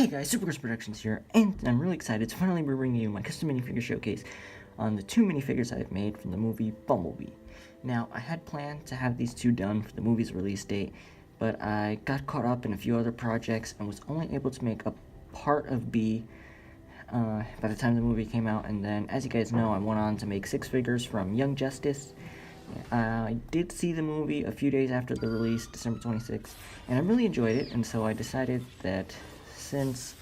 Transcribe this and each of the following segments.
Hey guys, Supergirls Productions here, and I'm really excited to finally be bringing you my custom minifigure showcase on the two minifigures I've made from the movie Bumblebee. Now, I had planned to have these two done for the movie's release date, but I got caught up in a few other projects and was only able to make a part of B by the time the movie came out, and then, as you guys know, I went on to make 6 figures from Young Justice. I did see the movie a few days after the release, December 26th, and I really enjoyed it, and so I decided that since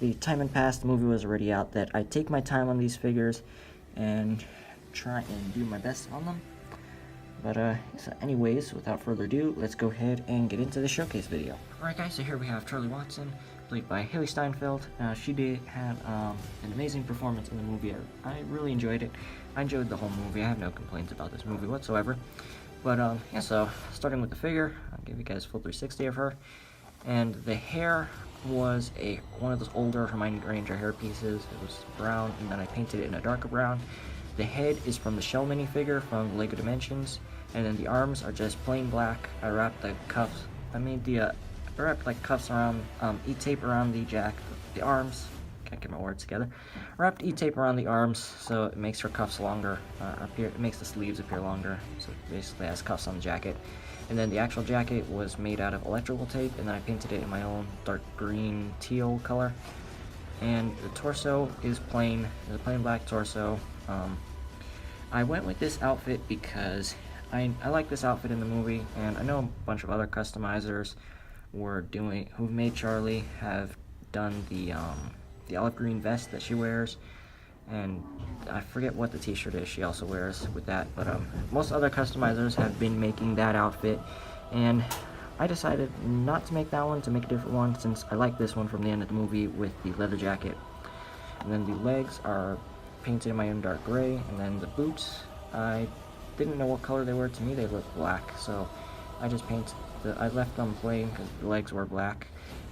the time had passed, the movie was already out, that I'd take my time on these figures and try and do my best on them. But so anyways, without further ado, let's go ahead and get into the showcase video. Alright guys, so here we have Charlie Watson, played by Haley Steinfeld. She did have an amazing performance in the movie. I really enjoyed it. I enjoyed the whole movie. I have no complaints about this movie whatsoever. But yeah, so starting with the figure, I'll give you guys a full 360 of her. And the hair was one of those older Hermione Granger hair pieces. It was brown, and then I painted it in a darker brown. The head is from the Shell minifigure from LEGO Dimensions, and then the arms are just plain black. I wrapped the cuffs. I wrapped like cuffs around, e-tape around the arms. Can't get my words together. Wrapped e-tape around the arms, so it makes her cuffs longer. It makes the sleeves appear longer. So it basically has cuffs on the jacket. And then the actual jacket was made out of electrical tape, and then I painted it in my own dark green teal color. And the torso is plain. It's a plain black torso. I went with this outfit because I like this outfit in the movie, and I know a bunch of other customizers who've made Charlie have done the olive green vest that she wears, and I forget what the t-shirt is she also wears with that, but most other customizers have been making that outfit, and I decided not to make that one, to make a different one, since I like this one from the end of the movie with the leather jacket. And then the legs are painted in my own dark gray, and then the boots, I didn't know what color they were. To me they looked black, so I just I left them plain because the legs were black,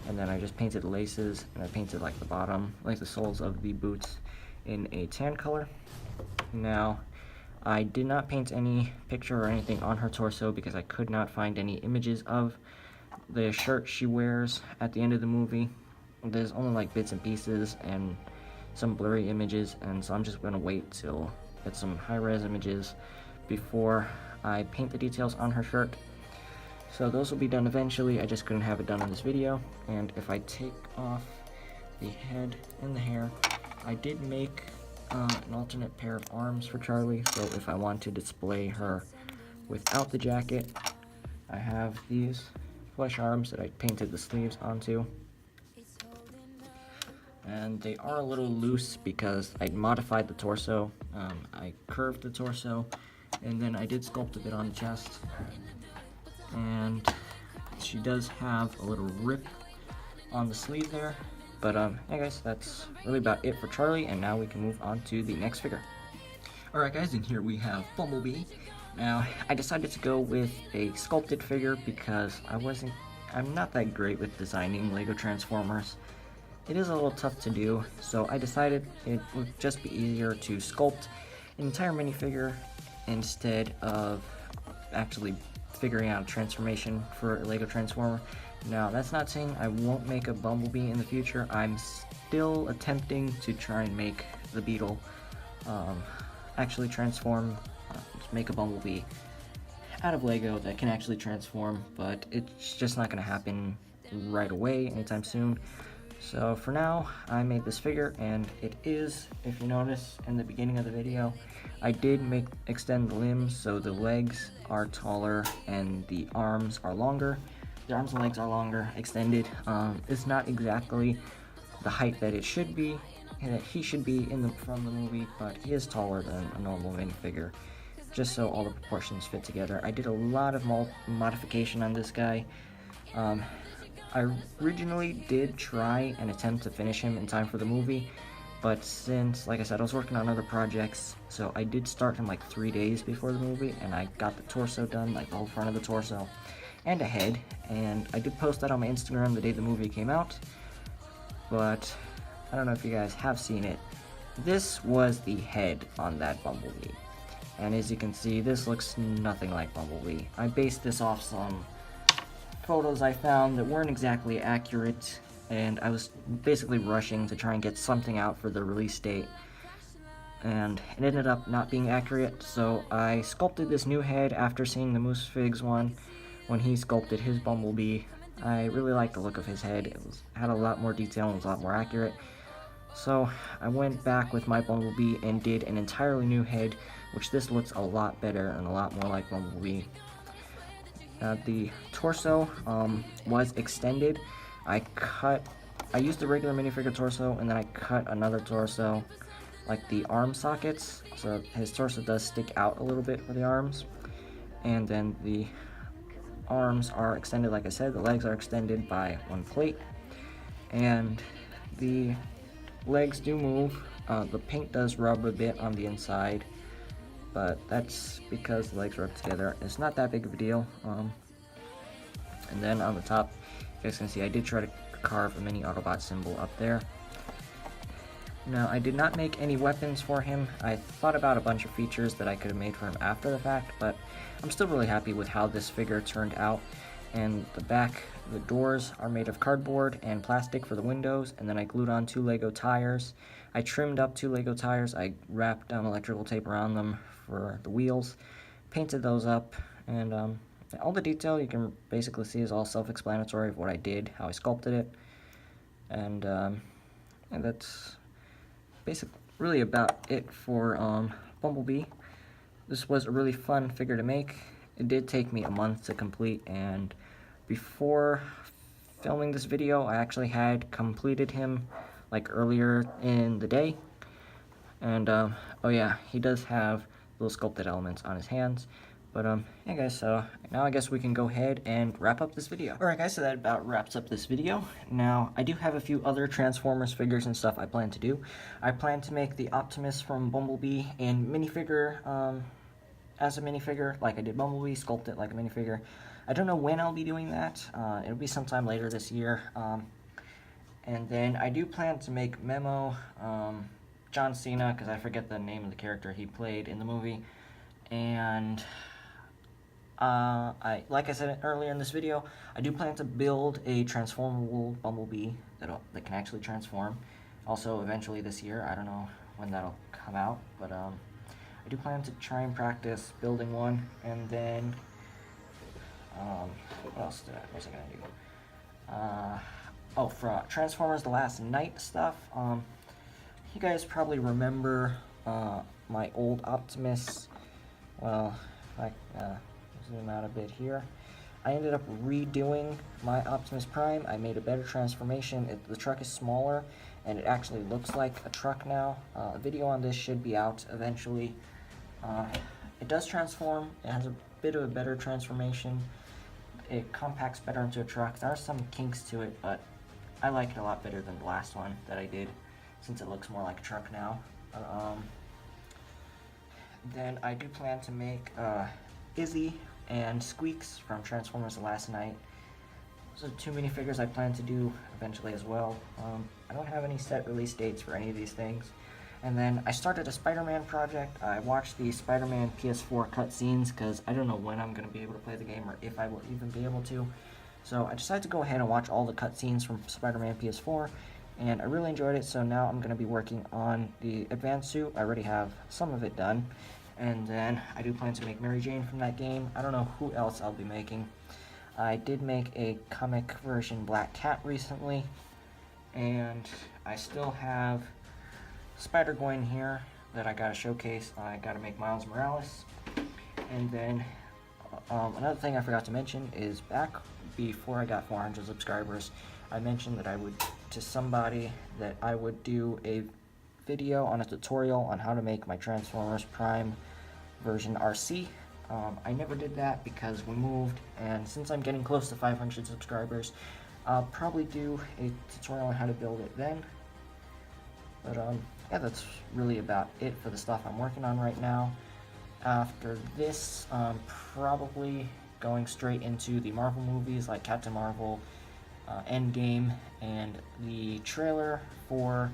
and then I just painted the laces, and I painted like the bottom, like the soles of the boots, in a tan color. Now, I did not paint any picture or anything on her torso because I could not find any images of the shirt she wears at the end of the movie. There's only like bits and pieces and some blurry images, and so I'm just gonna wait till get some high-res images before I paint the details on her shirt. So those will be done eventually. I just couldn't have it done in this video. And if I take off the head and the hair, I did make an alternate pair of arms for Charlie, so if I want to display her without the jacket, I have these flesh arms that I painted the sleeves onto. And they are a little loose because I modified the torso. I curved the torso, and then I did sculpt a bit on the chest. And she does have a little rip on the sleeve there. But yeah guys, that's really about it for Charlie, and now we can move on to the next figure. Alright guys, and here we have Bumblebee. Now, I decided to go with a sculpted figure because I'm not that great with designing LEGO Transformers. It is a little tough to do, so I decided it would just be easier to sculpt an entire minifigure instead of actually figuring out a transformation for a LEGO Transformer. Now, that's not saying I won't make a Bumblebee in the future. I'm still attempting to try and make the Beetle actually transform, make a Bumblebee out of LEGO that can actually transform, but it's just not going to happen right away anytime soon. So for now, I made this figure, and it is, if you notice in the beginning of the video, I did extend the limbs so the legs are taller and the arms are longer. The arms and legs are longer, extended. It's not exactly the height that it should be, and that he should be from the movie, but he is taller than a normal minifigure, just so all the proportions fit together. I did a lot of modification on this guy. I originally did try and attempt to finish him in time for the movie, but since, like I said, I was working on other projects, so I did start him like 3 days before the movie, and I got the torso done, like the whole front of the torso, and a head, and I did post that on my Instagram the day the movie came out, but I don't know if you guys have seen it. This was the head on that Bumblebee, and as you can see, this looks nothing like Bumblebee. I based this off some photos I found that weren't exactly accurate, and I was basically rushing to try and get something out for the release date, and it ended up not being accurate, so I sculpted this new head after seeing the Moose Figs one when he sculpted his Bumblebee. I really liked the look of his head. It had a lot more detail and was a lot more accurate. So I went back with my Bumblebee and did an entirely new head, which this looks a lot better and a lot more like Bumblebee. The torso was extended. I used the regular minifigure torso, and then I cut another torso, like the arm sockets, so his torso does stick out a little bit for the arms. And then the arms are extended, like I said, the legs are extended by one plate, and the legs do move. The paint does rub a bit on the inside, but that's because the legs rub together. It's not that big of a deal. And then on the top, you guys can see I did try to carve a mini Autobot symbol up there. Now, I did not make any weapons for him. I thought about a bunch of features that I could have made for him after the fact, but I'm still really happy with how this figure turned out. And the back, the doors are made of cardboard and plastic for the windows, and then I glued on 2 Lego tires. I trimmed up 2 Lego tires, I wrapped electrical tape around them for the wheels, painted those up, and all the detail you can basically see is all self-explanatory of what I did, how I sculpted it, and that's basically really about it for Bumblebee. This was a really fun figure to make. It did take me a month to complete, and before filming this video, I actually had completed him like earlier in the day. And oh yeah, he does have little sculpted elements on his hands. But yeah guys, so now I guess we can go ahead and wrap up this video. Alright guys, so that about wraps up this video. Now, I do have a few other Transformers figures and stuff I plan to do. I plan to make the Optimus from Bumblebee in minifigure, as a minifigure, like I did Bumblebee, sculpt it like a minifigure. I don't know when I'll be doing that. It'll be sometime later this year. And then I do plan to make Memo, John Cena, because I forget the name of the character he played in the movie. And like I said earlier in this video, I do plan to build a transformable Bumblebee that can actually transform. Also, eventually this year, I don't know when that'll come out, but I do plan to try and practice building one. And then what else was I gonna do? Oh, for Transformers: The Last Night stuff. You guys probably remember my old Optimus. Well, if I zoom out a bit here, I ended up redoing my Optimus Prime. I made a better transformation. The truck is smaller, and it actually looks like a truck now. A video on this should be out eventually. It does transform. It has a bit of a better transformation. It compacts better into a truck. There are some kinks to it, but I like it a lot better than the last one that I did, since it looks more like a truck now. Then I do plan to make Izzy and Squeaks from Transformers: The Last Night. Those are 2 minifigures I plan to do eventually as well. I don't have any set release dates for any of these things. And then I started a Spider-Man project. I watched the Spider-Man PS4 cutscenes because I don't know when I'm going to be able to play the game or if I will even be able to. So I decided to go ahead and watch all the cutscenes from Spider-Man PS4, and I really enjoyed it. So now I'm going to be working on the advanced suit. I already have some of it done. And then I do plan to make Mary Jane from that game. I don't know who else I'll be making. I did make a comic version Black Cat recently, and I still have Spider-Gwen here that I gotta showcase. I gotta make Miles Morales. And then another thing I forgot to mention is back before I got 400 subscribers, I mentioned that I would, to somebody, that I would do a video on a tutorial on how to make my Transformers Prime version RC. I never did that because we moved, and since I'm getting close to 500 subscribers, I'll probably do a tutorial on how to build it then. But yeah, that's really about it for the stuff I'm working on right now. After this, probably going straight into the Marvel movies like Captain Marvel, Endgame, and the trailer for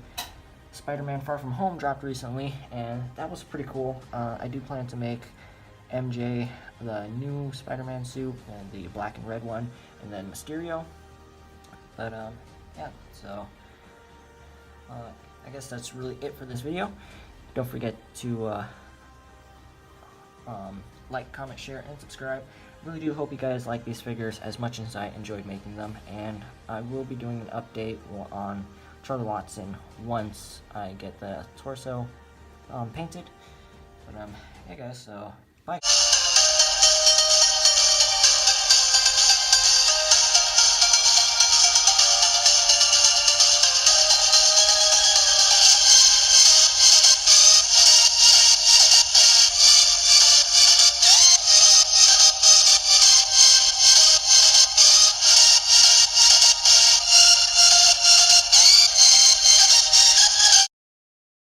Spider-Man Far From Home dropped recently, and that was pretty cool. I do plan to make MJ the new Spider-Man suit, and the black and red one, and then Mysterio. But yeah, so I guess that's really it for this video. Don't forget to like, comment, share, and subscribe. Really do hope you guys like these figures as much as I enjoyed making them, and I will be doing an update on Charlie Watson once I get the torso painted. But yeah guys, so bye.